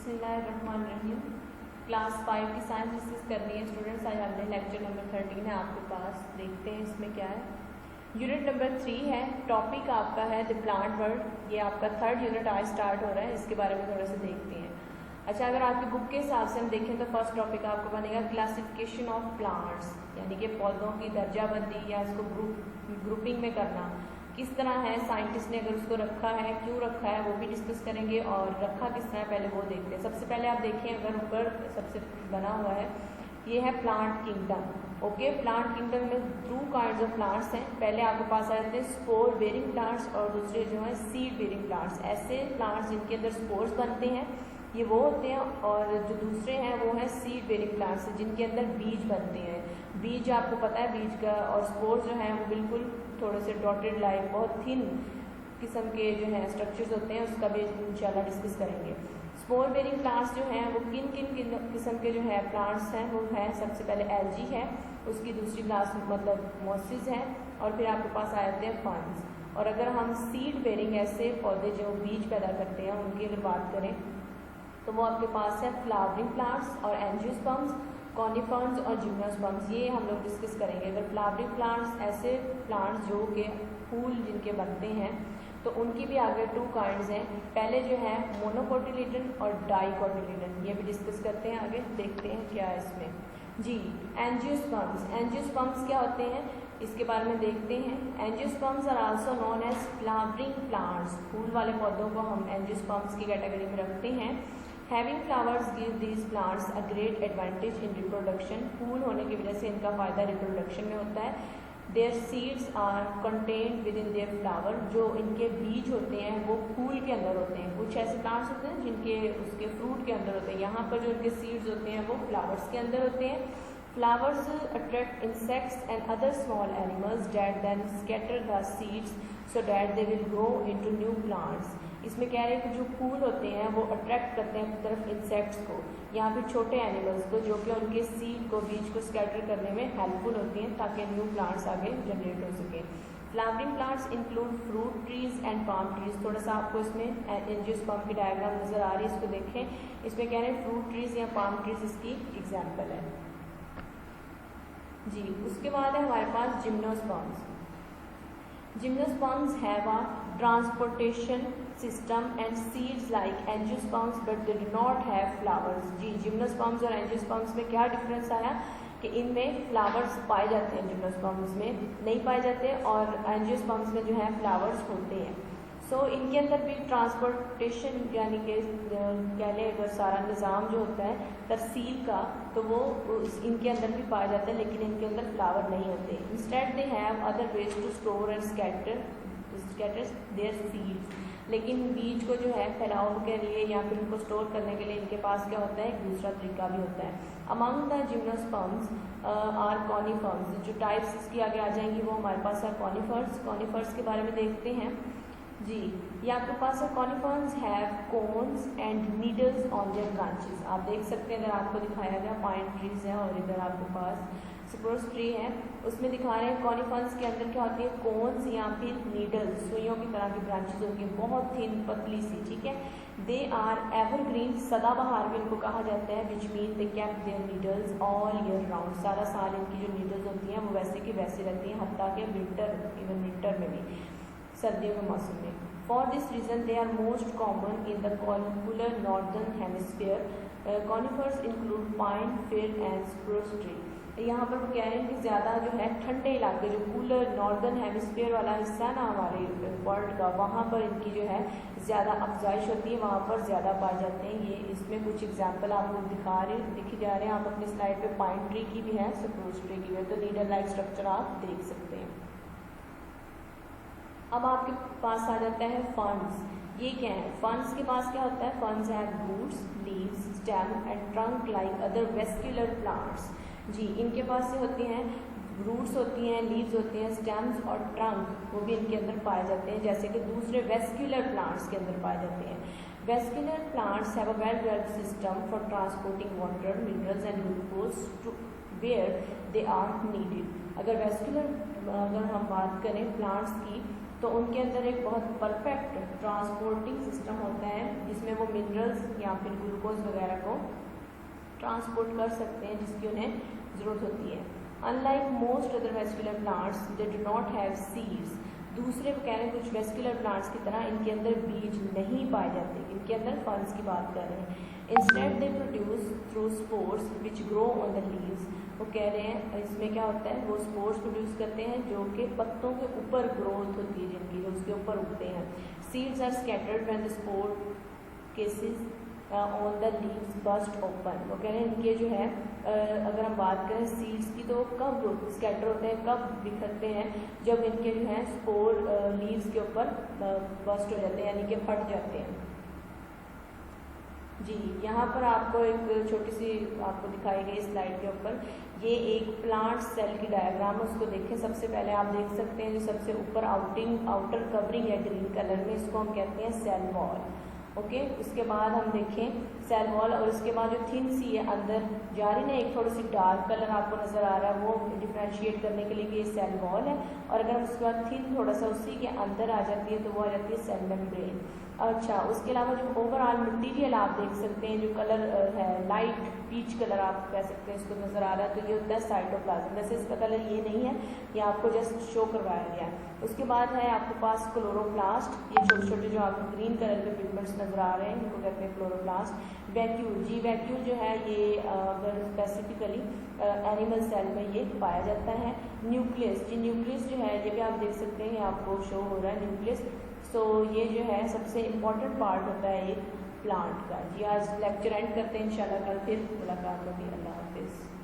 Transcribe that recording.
बिस्मिल्लाहिर्रहमानिर्रहीम। क्लास 5 की science discuss करनी है स्टूडेंट्स। आज हमने लेक्चर नंबर 13 है आपके पास, देखते हैं इसमें क्या है। यूनिट नंबर 3 है, टॉपिक आपका है द प्लांट वर्ल्ड। ये आपका थर्ड यूनिट आज स्टार्ट हो रहा है, इसके बारे में थोड़ा सा देखते हैं। अच्छा, अगर आपकी बुक के हिसाब से हम देखें तो फर्स्ट टॉपिक आपको बनेगा क्लासिफिकेशन ऑफ प्लांट्स, यानी कि पौधों की दर्जाबंदी या इसको ग्रुपिंग में करना किस तरह है, साइंटिस्ट ने अगर उसको रखा है, क्यों रखा है, वो भी डिस्कस करेंगे और रखा किस तरह पहले वो देखते हैं। सबसे पहले आप देखें, अगर ऊपर सबसे बना हुआ है ये है plant kingdom. Okay, plant kingdom में 2 काइंड्स ऑफ प्लांट्स हैं। पहले आपके पास आ जाते हैं स्पोर बेरिंग प्लांट्स और दूसरे जो है सीड बेरिंग प्लांट्स। ऐसे प्लांट्स जिनके अंदर स्पोर्स बनते हैं ये वो होते हैं, और जो दूसरे हैं वो है सीड बेरिंग प्लांट्स जिनके अंदर बीज बनते हैं। बीज आपको पता है बीज का, और स्पोर्स जो हैं वो बिल्कुल थोड़े से डॉटेड लाइक बहुत थिन किस्म के जो है स्ट्रक्चर्स होते हैं, उसका भी इंशाल्लाह डिस्कस करेंगे। स्पोर बेरिंग प्लांट्स जो हैं वो किन किन किस्म के जो है प्लांट्स हैं वो है, सबसे पहले एल्जी है, उसकी दूसरी क्लास मतलब मॉसिस है, और फिर आपके पास आ जाते हैं फर्न्स। और अगर हम सीड बेरिंग ऐसे पौधे जो बीज पैदा करते हैं उनकी अगर बात करें तो वो आपके पास है फ्लावरिंग प्लांट्स और एंजियोस्पर्म्स, कॉनिफर्स और जिम्नोस्पर्म्स। ये हम लोग डिस्कस करेंगे। अगर फ्लावरिंग प्लांट्स ऐसे प्लांट्स जो कि फूल जिनके बनते हैं तो उनकी भी आगे 2 काइंड्स हैं। पहले जो है मोनोकोटिलीडन और डाइकोटिलीडन, ये भी डिस्कस करते हैं आगे, देखते हैं क्या है इसमें। जी, एंजियोस्पर्म्स। एंजियोस्पर्म्स क्या होते हैं इसके बारे में देखते हैं। Angiosperms are also known as flowering plants. फूल वाले पौधों को हम एंजियोस्पर्म्स की कैटेगरी में रखते हैं। Having flowers give these plants a great advantage in reproduction. फूल होने की वजह से इनका फ़ायदा रिप्रोडक्शन में होता है। Their seeds are contained within their flower. जो इनके बीज होते हैं वो फूल के अंदर होते हैं। कुछ ऐसे प्लांट्स होते हैं जिनके उसके फ्रूट के अंदर होते हैं, यहाँ पर जो इनके सीड्स होते हैं वो फ्लावर्स के अंदर होते हैं। Flowers attract insects and other small animals that then scatter the seeds so that they will grow into new plants. इसमें कह रहे हैं कि जो फूल होते हैं वो अट्रैक्ट करते हैं अपनी तरफ इंसेक्ट्स को, यहाँ पे छोटे एनिमल्स को, जो कि उनके सीड को, बीज को स्कैटर करने में हेल्पफुल होती हैं ताकि न्यू प्लांट्स आगे जनरेट हो सके। Flowering plants include fruit trees and palm trees. थोड़ा सा आपको इसमें एंजियोस्पर्म की डायग्राम नजर आ रही है, इसको देखें। इसमें कह रहे हैं फ्रूट ट्रीज या पाम ट्रीज इसकी एग्जाम्पल है। जी, उसके बाद है हमारे पास gymnosperms. Gymnosperms have a transportation system and seeds like angiosperms, but they do not have flowers. जी, जिम्नोस्पर्म्स और एंजियोस्पर्म्स में क्या डिफरेंस आया कि इनमें फ्लावर्स पाए जाते हैं, जिम्नोस्पर्म्स में नहीं पाए जाते, और एंजियोस्पर्म्स में जो है फ्लावर्स होते हैं। सो इनके अंदर भी ट्रांसपोर्टेशन यानी कि कह लें अगर सारा निज़ाम जो होता है तरसील का, तो वो इनके अंदर भी पाया जाता है, लेकिन इनके अंदर फ्लावर नहीं होते। Instead they have other ways to store and scatter their seeds. लेकिन बीज को जो है फैलाव के लिए या फिर उनको स्टोर करने के लिए इनके पास क्या होता है, एक दूसरा तरीका भी होता है। Among the gymnosperms are conifers. जो टाइप्स इसकी आगे आ जाएंगी वो हमारे पास है कॉनिफर्स। कॉनिफर्स के बारे में देखते हैं। जी, ये आपके पास है conifers have cones and needles on their branches. आप देख सकते हैं, इधर आपको दिखाया गया पाइन ट्रीज है और इधर आपके पास स्प्रूस ट्री है। उसमें दिखा रहे हैं कॉनिफर्स के अंदर क्या होती है, कोन्स या फिर नीडल्स, सुइयों की तरह की ब्रांचेस होती हैं, बहुत थिन पतली सी, ठीक है। दे आर एवरग्रीन, सदाबहार भी इनको कहा जाता है, which mean they keep their needles all year round. सारा साल इनकी जो नीडल्स होती हैं वो वैसे की वैसे रहती हैं, हत्ता के विंटर, इवन विंटर में भी, सर्दियों के मौसम में। For this reason they are most common in the coniferous northern hemisphere. Conifers include pine, fir and spruce tree. यहाँ पर वो कह रहे हैं कि ज़्यादा जो है ठंडे इलाके, जो कूलर नॉर्दर्न हेमिस्फीयर वाला हिस्सा है ना हमारे वर्ल्ड का, वहाँ पर इनकी जो है ज़्यादा अफजाइश होती है, वहाँ पर ज़्यादा पाए जाते हैं। ये इसमें कुछ एग्जांपल आप लोग दिखी जा रहे हैं, आप अपनी स्लाइड पे पाइन ट्री की भी है, स्प्रूस ट्री की भी है, तो नीडल लाइक स्ट्रक्चर आप देख सकते हैं। अब आपके पास आ जाता है फर्न्स। ये क्या है, फर्न्स के पास क्या होता है, ferns have roots, leaves, stem and trunk like other vascular plants. जी, इनके पास से होती हैं रूट्स होती हैं, लीव्स होती हैं, स्टेम्स और ट्रंक, वो भी इनके अंदर पाए जाते हैं, जैसे कि दूसरे वेस्क्यूलर प्लांट्स के अंदर पाए जाते हैं। Vascular plants have a well developed system for transporting water, minerals and glucose to where they are needed. अगर वेस्क्यूलर अगर हम बात करें प्लांट्स की तो उनके अंदर एक बहुत परफेक्ट ट्रांसपोर्टिंग सिस्टम होता है जिसमें वो मिनरल्स या फिर ग्लूकोज वगैरह को ट्रांसपोर्ट कर सकते हैं जिसकी उन्हें ज़रूरत होती है। Unlike most other vascular plants they do not have seeds, दूसरे कह रहे हैं कुछ वेस्कुलर प्लांट्स की तरह इनके अंदर बीज नहीं पाए जाते, इनके अंदर फंड्स की बात कर रहे हैं। Instead they produce through spores which grow on the leaves, वो कह रहे हैं इसमें क्या होता है, वो स्पोर्स प्रोड्यूस करते हैं जो कि पत्तों के ऊपर ग्रोथ होती है जिनकी, जो उसके ऊपर उगते हैं। Seeds are scattered when the spore cases on the leaves burst open, वो कह रहे हैं इनके जो है अगर हम बात करें सीड्स की तो कब स्कैटर होते हैं, कब बिखरते हैं, जब इनके जो है स्पोर लीव्स के ऊपर बस्ट हो जाते हैं यानी कि फट जाते हैं। जी यहाँ पर आपको एक छोटी सी आपको दिखाई गई स्लाइड के ऊपर ये एक प्लांट सेल की डायग्राम है, उसको देखें। सबसे पहले आप देख सकते हैं जो सबसे ऊपर आउटर कवरिंग है ग्रीन कलर में, इसको हम कहते हैं सेल वॉल। ओके, उसके बाद हम देखें सेल वॉल और उसके बाद जो थिन सी है अंदर जा रही ना एक थोड़ी सी डार्क कलर आपको नज़र आ रहा है, वो डिफ्रेंशिएट करने के लिए कि ये सेल वॉल है। और अगर हम उसके बाद थिन थोड़ा सा उसी के अंदर आ जाती है तो वो आ जाती है सेल मेम्ब्रेन। अच्छा, उसके अलावा जो ओवरऑल मटेरियल आप देख सकते हैं जो कलर है लाइट पीच कलर आप कह सकते हैं इसको नज़र आ रहा है, तो ये होता है साइटोप्लाज्म। वैसे इसका कलर ये नहीं है, ये आपको जस्ट शो करवाया गया है। उसके बाद है आपके पास क्लोरोप्लास्ट, ये छोटे छोटे जो आपको ग्रीन कलर के पिगमेंट्स नज़र आ रहे हैं इनको कहते हैं क्लोरोप्लास्ट। वैक्यूल, जी वैक्यूल जो है ये अगर स्पेसिफिकली एनिमल सेल में ये पाया जाता है। न्यूक्लियस, जी न्यूक्लियस जो है ये भी आप देख सकते हैं, ये आपको शो हो रहा है न्यूक्लियस। सो ये जो है सबसे इम्पॉर्टेंट पार्ट होता है एक प्लांट का। जी आज लेक्चर एंड करते हैं, इंशाल्लाह कल फिर मुलाकात होगी। अल्लाह हाफिज़।